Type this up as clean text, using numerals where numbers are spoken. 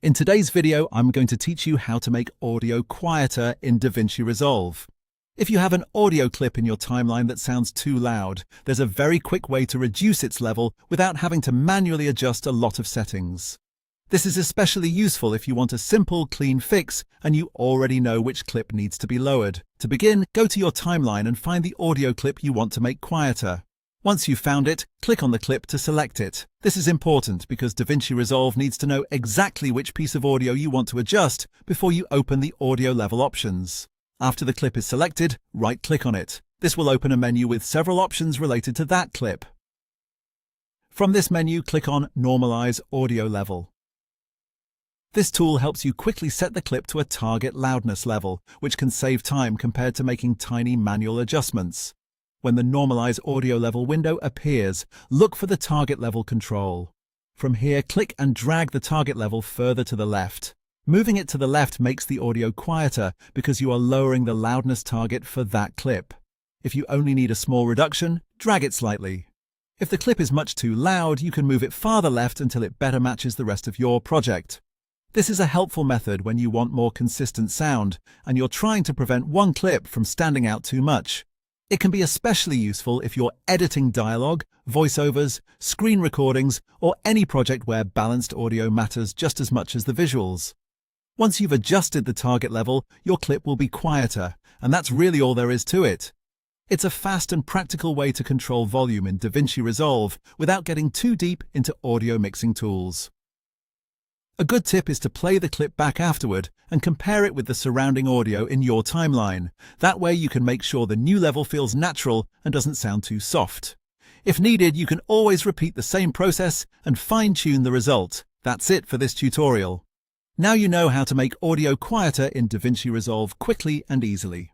In today's video, I'm going to teach you how to make audio quieter in DaVinci Resolve. If you have an audio clip in your timeline that sounds too loud, there's a very quick way to reduce its level without having to manually adjust a lot of settings. This is especially useful if you want a simple, clean fix and you already know which clip needs to be lowered. To begin, go to your timeline and find the audio clip you want to make quieter. Once you've found it, click on the clip to select it. This is important because DaVinci Resolve needs to know exactly which piece of audio you want to adjust before you open the audio level options. After the clip is selected, right-click on it. This will open a menu with several options related to that clip. From this menu, click on Normalize Audio Level. This tool helps you quickly set the clip to a target loudness level, which can save time compared to making tiny manual adjustments. When the Normalize Audio Level window appears, look for the target level control. From here, click and drag the target level further to the left. Moving it to the left makes the audio quieter because you are lowering the loudness target for that clip. If you only need a small reduction, drag it slightly. If the clip is much too loud, you can move it farther left until it better matches the rest of your project. This is a helpful method when you want more consistent sound and you're trying to prevent one clip from standing out too much. It can be especially useful if you're editing dialogue, voiceovers, screen recordings, or any project where balanced audio matters just as much as the visuals. Once you've adjusted the target level, your clip will be quieter, and that's really all there is to it. It's a fast and practical way to control volume in DaVinci Resolve without getting too deep into audio mixing tools. A good tip is to play the clip back afterward and compare it with the surrounding audio in your timeline. That way you can make sure the new level feels natural and doesn't sound too soft. If needed, you can always repeat the same process and fine-tune the result. That's it for this tutorial. Now you know how to make audio quieter in DaVinci Resolve quickly and easily.